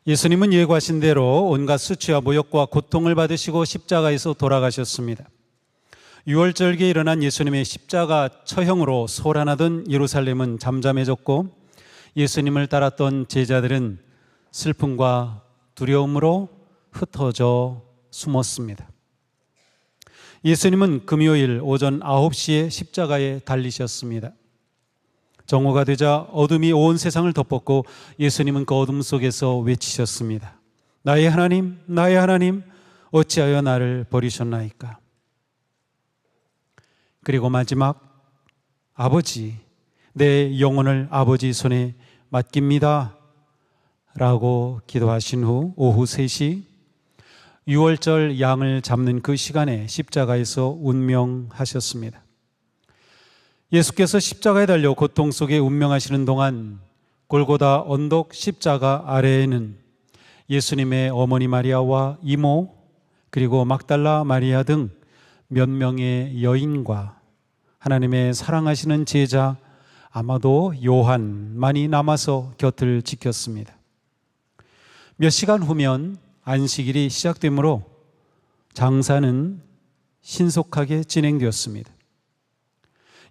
예수님은 예고하신 대로 온갖 수치와 모욕과 고통을 받으시고 십자가에서 돌아가셨습니다. 유월절기에 일어난 예수님의 십자가 처형으로 소란하던 예루살렘은 잠잠해졌고 예수님을 따랐던 제자들은 슬픔과 두려움으로 흩어져 숨었습니다. 예수님은 금요일 오전 9시에 십자가에 달리셨습니다. 정오가 되자 어둠이 온 세상을 덮었고 예수님은 그 어둠 속에서 외치셨습니다. 나의 하나님, 나의 하나님, 어찌하여 나를 버리셨나이까? 그리고 마지막, 아버지, 내 영혼을 아버지 손에 맡깁니다 라고 기도하신 후 오후 3시 유월절 양을 잡는 그 시간에 십자가에서 운명하셨습니다. 예수께서 십자가에 달려 고통 속에 운명하시는 동안 골고다 언덕 십자가 아래에는 예수님의 어머니 마리아와 이모 그리고 막달라 마리아 등 몇 명의 여인과 하나님의 사랑하시는 제자 아마도 요한만이 남아서 곁을 지켰습니다. 몇 시간 후면 안식일이 시작되므로 장사는 신속하게 진행되었습니다.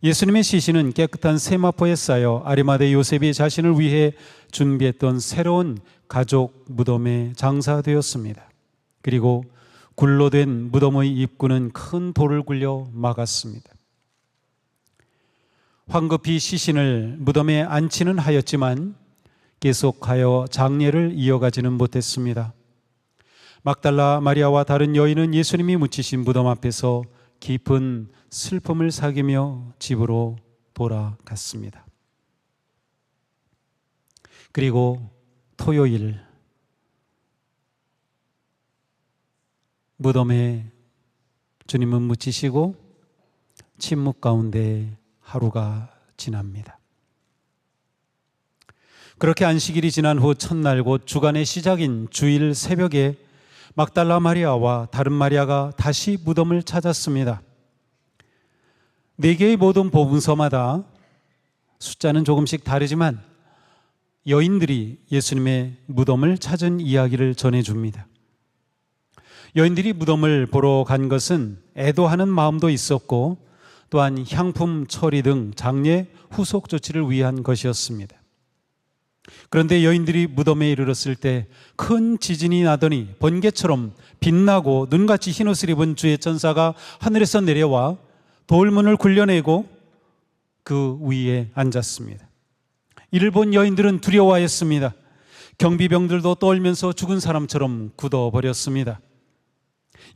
예수님의 시신은 깨끗한 세마포에 쌓여 아리마대 요셉이 자신을 위해 준비했던 새로운 가족 무덤에 장사되었습니다. 그리고 굴로 된 무덤의 입구는 큰 돌을 굴려 막았습니다. 황급히 시신을 무덤에 안치는 하였지만 계속하여 장례를 이어가지는 못했습니다. 막달라 마리아와 다른 여인은 예수님이 묻히신 무덤 앞에서 깊은 슬픔을 사귀며 집으로 돌아갔습니다. 그리고 토요일 무덤에 주님은 묻히시고 침묵 가운데 하루가 지납니다. 그렇게 안식일이 지난 후 첫날 곧 주간의 시작인 주일 새벽에 막달라 마리아와 다른 마리아가 다시 무덤을 찾았습니다. 4개의 모든 복음서마다 숫자는 조금씩 다르지만 여인들이 예수님의 무덤을 찾은 이야기를 전해줍니다. 여인들이 무덤을 보러 간 것은 애도하는 마음도 있었고 또한 향품 처리 등 장례 후속 조치를 위한 것이었습니다. 그런데 여인들이 무덤에 이르렀을 때 큰 지진이 나더니 번개처럼 빛나고 눈같이 흰옷을 입은 주의 천사가 하늘에서 내려와 돌문을 굴려내고 그 위에 앉았습니다. 이를 본 여인들은 두려워하였습니다. 경비병들도 떨면서 죽은 사람처럼 굳어버렸습니다.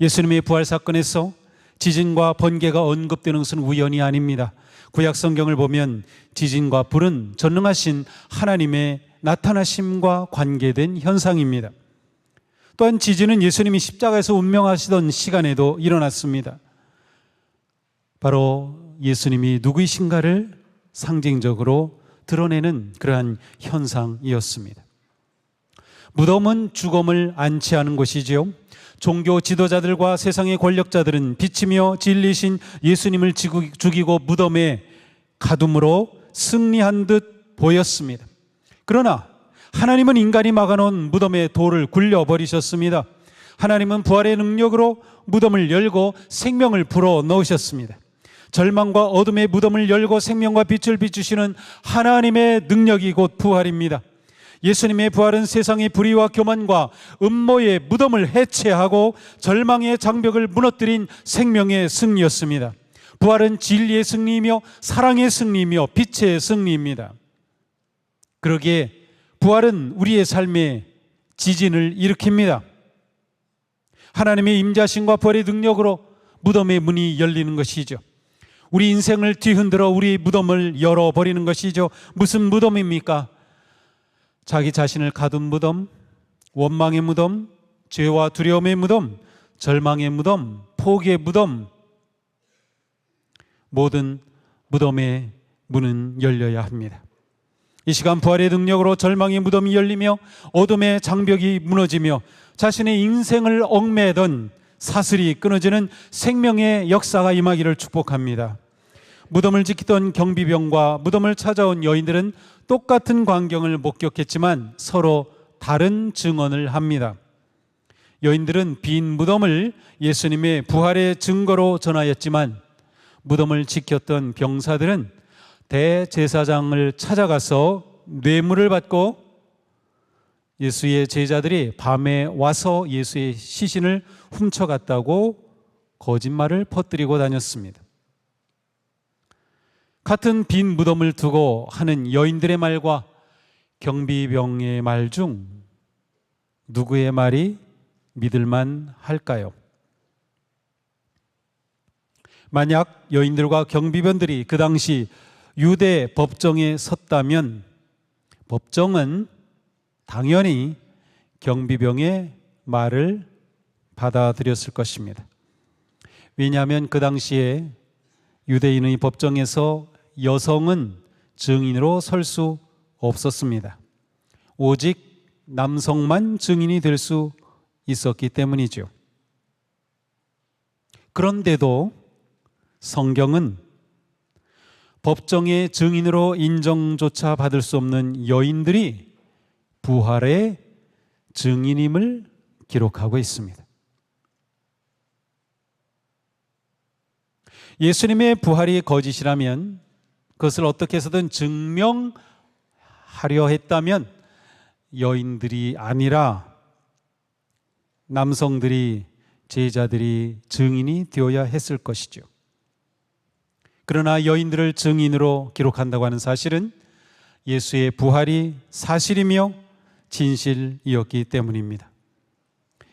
예수님의 부활 사건에서 지진과 번개가 언급되는 것은 우연이 아닙니다. 구약 성경을 보면 지진과 불은 전능하신 하나님의 나타나심과 관계된 현상입니다. 또한 지진은 예수님이 십자가에서 운명하시던 시간에도 일어났습니다. 바로 예수님이 누구이신가를 상징적으로 드러내는 그러한 현상이었습니다. 무덤은 죽음을 안치하는 곳이지요. 종교 지도자들과 세상의 권력자들은 비치며 진리신 예수님을 죽이고 무덤에 가둠으로 승리한 듯 보였습니다. 그러나 하나님은 인간이 막아놓은 무덤에 돌을 굴려버리셨습니다. 하나님은 부활의 능력으로 무덤을 열고 생명을 불어넣으셨습니다. 절망과 어둠의 무덤을 열고 생명과 빛을 비추시는 하나님의 능력이 곧 부활입니다. 예수님의 부활은 세상의 불의와 교만과 음모의 무덤을 해체하고 절망의 장벽을 무너뜨린 생명의 승리였습니다. 부활은 진리의 승리이며 사랑의 승리이며 빛의 승리입니다. 그러기에 부활은 우리의 삶에 지진을 일으킵니다. 하나님의 임재하심과 부활의 능력으로 무덤의 문이 열리는 것이죠. 우리 인생을 뒤흔들어 우리 무덤을 열어버리는 것이죠. 무슨 무덤입니까? 자기 자신을 가둔 무덤, 원망의 무덤, 죄와 두려움의 무덤, 절망의 무덤, 포기의 무덤, 모든 무덤의 문은 열려야 합니다. 이 시간 부활의 능력으로 절망의 무덤이 열리며 어둠의 장벽이 무너지며 자신의 인생을 얽매던 사슬이 끊어지는 생명의 역사가 임하기를 축복합니다. 무덤을 지키던 경비병과 무덤을 찾아온 여인들은 똑같은 광경을 목격했지만 서로 다른 증언을 합니다. 여인들은 빈 무덤을 예수님의 부활의 증거로 전하였지만 무덤을 지켰던 병사들은 대제사장을 찾아가서 뇌물을 받고 예수의 제자들이 밤에 와서 예수의 시신을 훔쳐갔다고 거짓말을 퍼뜨리고 다녔습니다. 같은 빈 무덤을 두고 하는 여인들의 말과 경비병의 말 중 누구의 말이 믿을만 할까요? 만약 여인들과 경비병들이 그 당시 유대 법정에 섰다면 법정은 당연히 경비병의 말을 받아들였을 것입니다. 왜냐하면 그 당시에 유대인의 법정에서 여성은 증인으로 설 수 없었습니다. 오직 남성만 증인이 될 수 있었기 때문이죠. 그런데도 성경은 법정의 증인으로 인정조차 받을 수 없는 여인들이 부활의 증인임을 기록하고 있습니다. 예수님의 부활이 거짓이라면 그것을 어떻게 해서든 증명하려 했다면 여인들이 아니라 남성들이, 제자들이 증인이 되어야 했을 것이죠. 그러나 여인들을 증인으로 기록한다고 하는 사실은 예수의 부활이 사실이며 진실이었기 때문입니다.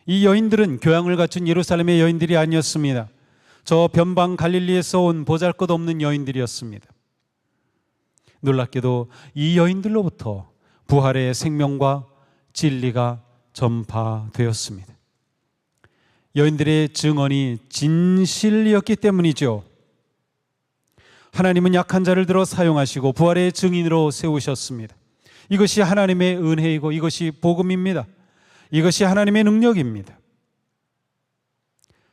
이 여인들은 교양을 갖춘 예루살렘의 여인들이 아니었습니다. 저 변방 갈릴리에서 온 보잘것없는 여인들이었습니다. 놀랍게도 이 여인들로부터 부활의 생명과 진리가 전파되었습니다. 여인들의 증언이 진실이었기 때문이죠. 하나님은 약한 자를 들어 사용하시고 부활의 증인으로 세우셨습니다. 이것이 하나님의 은혜이고 이것이 복음입니다. 이것이 하나님의 능력입니다.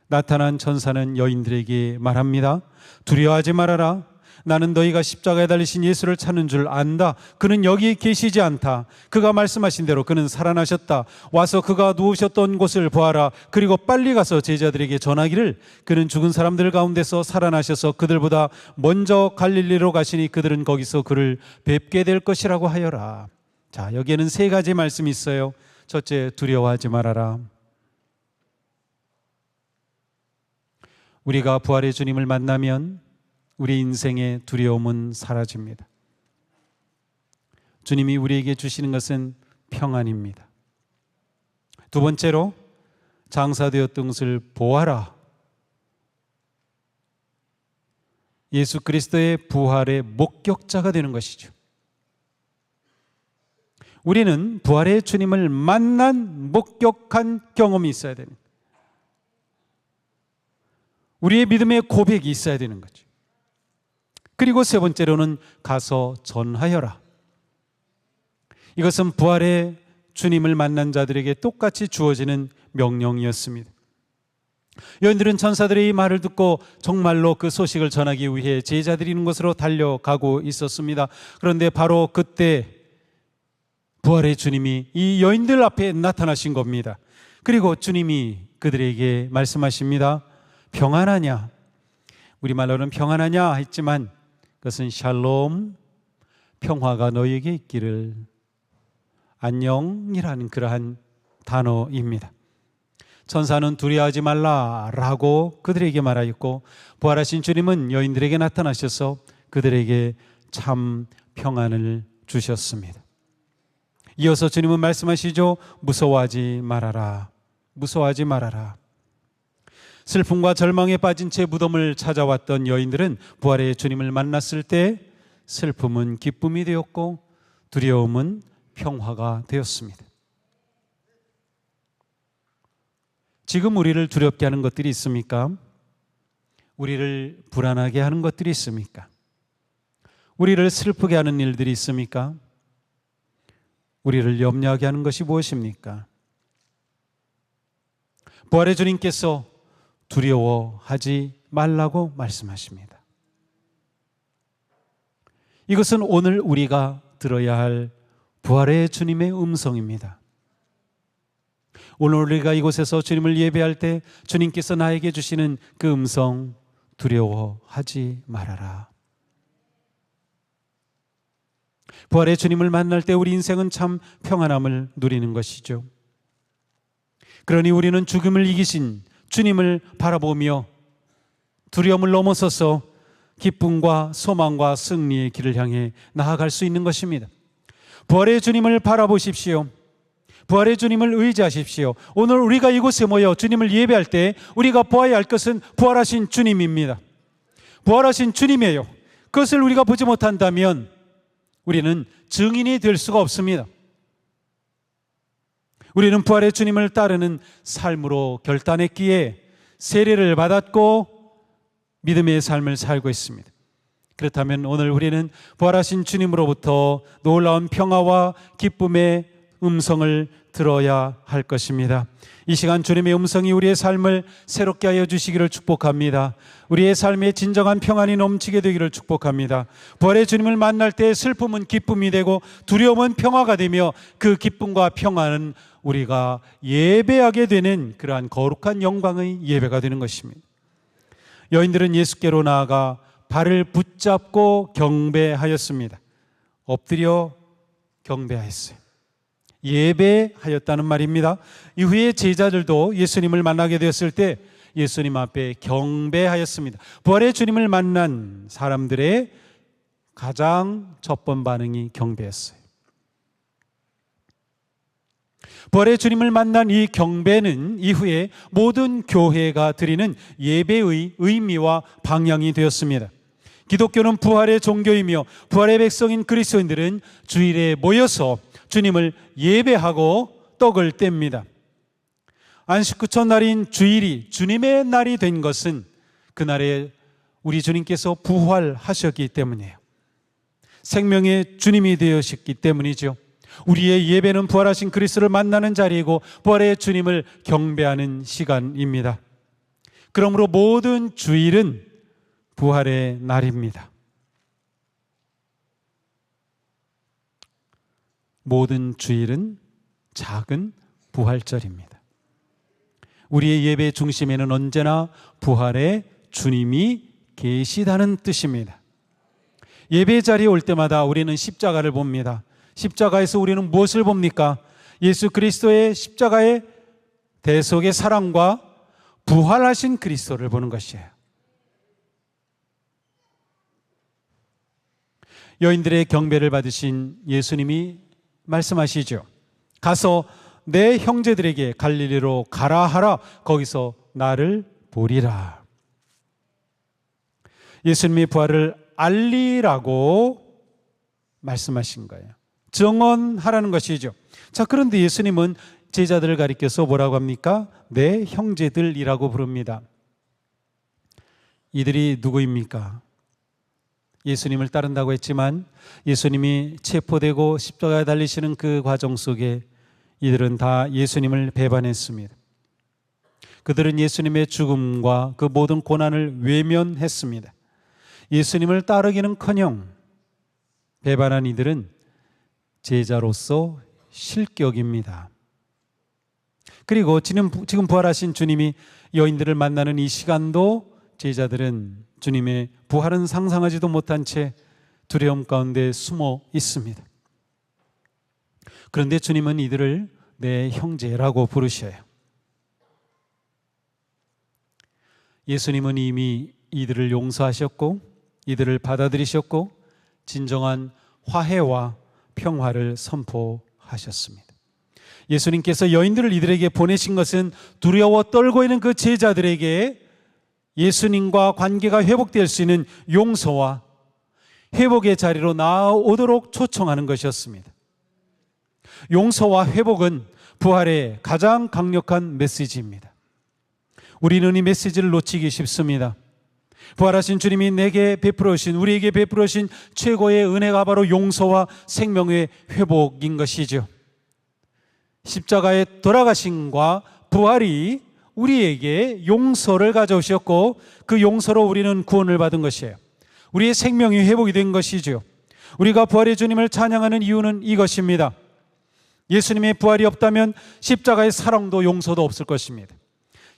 나타난 천사는 여인들에게 말합니다. 두려워하지 말아라. 나는 너희가 십자가에 달리신 예수를 찾는 줄 안다. 그는 여기 계시지 않다. 그가 말씀하신 대로 그는 살아나셨다. 와서 그가 누우셨던 곳을 보아라. 그리고 빨리 가서 제자들에게 전하기를 그는 죽은 사람들 가운데서 살아나셔서 그들보다 먼저 갈릴리로 가시니 그들은 거기서 그를 뵙게 될 것이라고 하여라. 자, 여기에는 세 가지 말씀이 있어요. 첫째, 두려워하지 말아라. 우리가 부활의 주님을 만나면 우리 인생의 두려움은 사라집니다. 주님이 우리에게 주시는 것은 평안입니다. 두 번째로, 장사되었던 것을 보아라. 예수 그리스도의 부활의 목격자가 되는 것이죠. 우리는 부활의 주님을 만난, 목격한 경험이 있어야 됩니다. 우리의 믿음의 고백이 있어야 되는 거죠. 그리고 세 번째로는 가서 전하여라. 이것은 부활의 주님을 만난 자들에게 똑같이 주어지는 명령이었습니다. 여인들은 천사들의 이 말을 듣고 정말로 그 소식을 전하기 위해 제자들이 있는 곳으로 달려가고 있었습니다. 그런데 바로 그때 부활의 주님이 이 여인들 앞에 나타나신 겁니다. 그리고 주님이 그들에게 말씀하십니다. 평안하냐? 우리말로는 평안하냐 했지만 그것은 샬롬, 평화가 너에게 있기를, 안녕이라는 그러한 단어입니다. 천사는 두려워하지 말라라고 그들에게 말하였고 부활하신 주님은 여인들에게 나타나셔서 그들에게 참 평안을 주셨습니다. 이어서 주님은 말씀하시죠. 무서워하지 말아라. 무서워하지 말아라. 슬픔과 절망에 빠진 채 무덤을 찾아왔던 여인들은 부활의 주님을 만났을 때 슬픔은 기쁨이 되었고 두려움은 평화가 되었습니다. 지금 우리를 두렵게 하는 것들이 있습니까? 우리를 불안하게 하는 것들이 있습니까? 우리를 슬프게 하는 일들이 있습니까? 우리를 염려하게 하는 것이 무엇입니까? 부활의 주님께서 두려워하지 말라고 말씀하십니다. 이것은 오늘 우리가 들어야 할 부활의 주님의 음성입니다. 오늘 우리가 이곳에서 주님을 예배할 때 주님께서 나에게 주시는 그 음성, 두려워하지 말아라. 부활의 주님을 만날 때 우리 인생은 참 평안함을 누리는 것이죠. 그러니 우리는 죽음을 이기신 주님을 바라보며 두려움을 넘어서서 기쁨과 소망과 승리의 길을 향해 나아갈 수 있는 것입니다. 부활의 주님을 바라보십시오. 부활의 주님을 의지하십시오. 오늘 우리가 이곳에 모여 주님을 예배할 때 우리가 보아야 할 것은 부활하신 주님입니다. 부활하신 주님이에요. 그것을 우리가 보지 못한다면 우리는 증인이 될 수가 없습니다. 우리는 부활의 주님을 따르는 삶으로 결단했기에 세례를 받았고 믿음의 삶을 살고 있습니다. 그렇다면 오늘 우리는 부활하신 주님으로부터 놀라운 평화와 기쁨의 음성을 들어야 할 것입니다. 이 시간 주님의 음성이 우리의 삶을 새롭게 하여 주시기를 축복합니다. 우리의 삶에 진정한 평안이 넘치게 되기를 축복합니다. 부활의 주님을 만날 때 슬픔은 기쁨이 되고 두려움은 평화가 되며 그 기쁨과 평안은 우리가 예배하게 되는 그러한 거룩한 영광의 예배가 되는 것입니다. 여인들은 예수께로 나아가 발을 붙잡고 경배하였습니다. 엎드려 경배하였어요. 예배하였다는 말입니다. 이후에 제자들도 예수님을 만나게 되었을 때 예수님 앞에 경배하였습니다. 부활의 주님을 만난 사람들의 가장 첫 번 반응이 경배였어요. 부활의 주님을 만난 이 경배는 이후에 모든 교회가 드리는 예배의 의미와 방향이 되었습니다. 기독교는 부활의 종교이며 부활의 백성인 그리스도인들은 주일에 모여서 주님을 예배하고 떡을 뗍니다. 안식 후 첫날인 주일이 주님의 날이 된 것은 그날에 우리 주님께서 부활하셨기 때문이에요. 생명의 주님이 되셨기 때문이죠. 우리의 예배는 부활하신 그리스도를 만나는 자리이고 부활의 주님을 경배하는 시간입니다. 그러므로 모든 주일은 부활의 날입니다. 모든 주일은 작은 부활절입니다. 우리의 예배 중심에는 언제나 부활의 주님이 계시다는 뜻입니다. 예배 자리에 올 때마다 우리는 십자가를 봅니다. 십자가에서 우리는 무엇을 봅니까? 예수 그리스도의 십자가의 대속의 사랑과 부활하신 그리스도를 보는 것이에요. 여인들의 경배를 받으신 예수님이 말씀하시죠. 가서 내 형제들에게 갈릴리로 가라 하라. 거기서 나를 보리라. 예수님의 부활을 알리라고 말씀하신 거예요. 증언하라는 것이죠. 자, 그런데 예수님은 제자들을 가리켜서 뭐라고 합니까? 내 형제들이라고 부릅니다. 이들이 누구입니까? 예수님을 따른다고 했지만 예수님이 체포되고 십자가에 달리시는 그 과정 속에 이들은 다 예수님을 배반했습니다. 그들은 예수님의 죽음과 그 모든 고난을 외면했습니다. 예수님을 따르기는커녕 배반한 이들은 제자로서 실격입니다. 그리고 지금 부활하신 주님이 여인들을 만나는 이 시간도 제자들은 주님의 부활은 상상하지도 못한 채 두려움 가운데 숨어 있습니다. 그런데 주님은 이들을 내 형제라고 부르셔요. 예수님은 이미 이들을 용서하셨고 이들을 받아들이셨고 진정한 화해와 평화를 선포하셨습니다. 예수님께서 여인들을 이들에게 보내신 것은 두려워 떨고 있는 그 제자들에게 예수님과 관계가 회복될 수 있는 용서와 회복의 자리로 나아오도록 초청하는 것이었습니다. 용서와 회복은 부활의 가장 강력한 메시지입니다. 우리는 이 메시지를 놓치기 쉽습니다. 부활하신 주님이 내게 베풀어 주신, 우리에게 베풀어 주신 최고의 은혜가 바로 용서와 생명의 회복인 것이죠. 십자가의 돌아가심과 부활이 우리에게 용서를 가져오셨고 그 용서로 우리는 구원을 받은 것이에요. 우리의 생명이 회복이 된 것이죠. 우리가 부활의 주님을 찬양하는 이유는 이것입니다. 예수님의 부활이 없다면 십자가의 사랑도 용서도 없을 것입니다.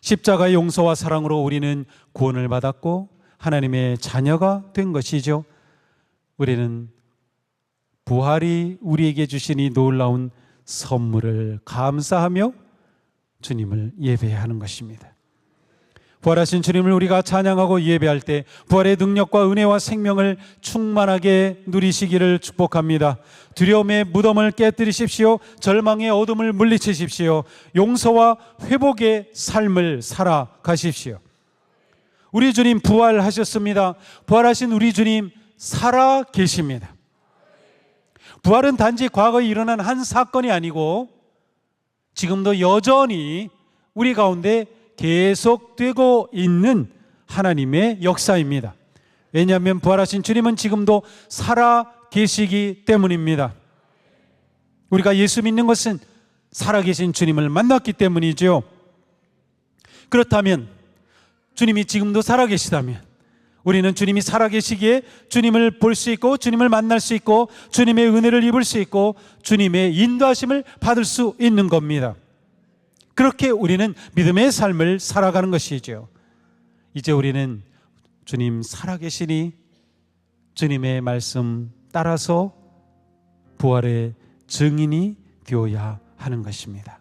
십자가의 용서와 사랑으로 우리는 구원을 받았고 하나님의 자녀가 된 것이죠. 우리는 부활이 우리에게 주신 이 놀라운 선물을 감사하며 주님을 예배하는 것입니다. 부활하신 주님을 우리가 찬양하고 예배할 때 부활의 능력과 은혜와 생명을 충만하게 누리시기를 축복합니다. 두려움의 무덤을 깨뜨리십시오. 절망의 어둠을 물리치십시오. 용서와 회복의 삶을 살아가십시오. 우리 주님 부활하셨습니다. 부활하신 우리 주님 살아 계십니다. 부활은 단지 과거에 일어난 한 사건이 아니고 지금도 여전히 우리 가운데 계속되고 있는 하나님의 역사입니다. 왜냐하면 부활하신 주님은 지금도 살아 계시기 때문입니다. 우리가 예수 믿는 것은 살아계신 주님을 만났기 때문이죠. 그렇다면 주님이 지금도 살아계시다면 우리는 주님이 살아계시기에 주님을 볼 수 있고 주님을 만날 수 있고 주님의 은혜를 입을 수 있고 주님의 인도하심을 받을 수 있는 겁니다. 그렇게 우리는 믿음의 삶을 살아가는 것이죠. 이제 우리는 주님 살아계시니 주님의 말씀 따라서 부활의 증인이 되어야 하는 것입니다.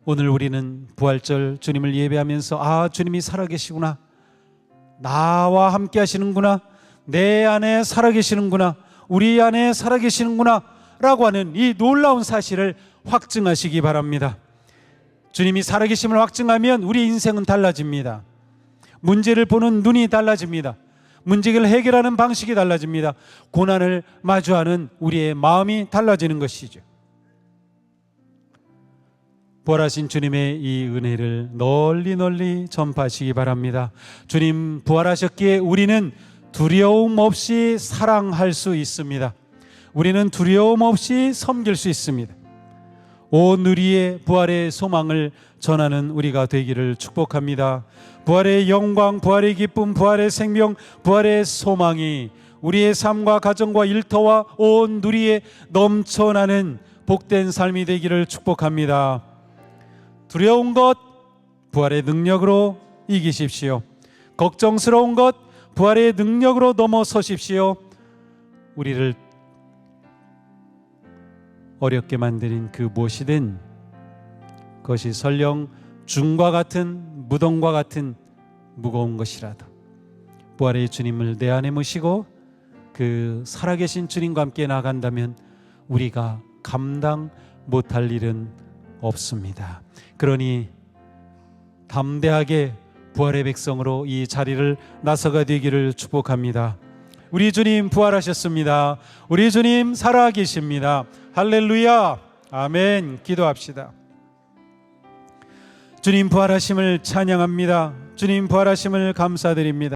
오늘 우리는 부활절 주님을 예배하면서 주님이 살아계시구나, 나와 함께 하시는구나, 내 안에 살아계시는구나, 우리 안에 살아계시는구나 라고 하는 이 놀라운 사실을 확증하시기 바랍니다. 주님이 살아계심을 확증하면 우리 인생은 달라집니다. 문제를 보는 눈이 달라집니다. 문제를 해결하는 방식이 달라집니다. 고난을 마주하는 우리의 마음이 달라지는 것이죠. 부활하신 주님의 이 은혜를 널리 널리 전파하시기 바랍니다. 주님 부활하셨기에 우리는 두려움 없이 사랑할 수 있습니다. 우리는 두려움 없이 섬길 수 있습니다. 온 누리의 부활의 소망을 전하는 우리가 되기를 축복합니다. 부활의 영광, 부활의 기쁨, 부활의 생명, 부활의 소망이 우리의 삶과 가정과 일터와 온 누리에 넘쳐나는 복된 삶이 되기를 축복합니다. 두려운 것 부활의 능력으로 이기십시오. 걱정스러운 것 부활의 능력으로 넘어서십시오. 우리를 어렵게 만드는 그 무엇이든 그것이 설령 중과 같은 무덤과 같은 무거운 것이라도 부활의 주님을 내 안에 모시고 그 살아계신 주님과 함께 나간다면 우리가 감당 못할 일은 없습니다. 그러니 담대하게 부활의 백성으로 이 자리를 나서가 되기를 축복합니다. 우리 주님 부활하셨습니다. 우리 주님 살아계십니다. 할렐루야, 아멘. 기도합시다. 주님 부활하심을 찬양합니다. 주님 부활하심을 감사드립니다.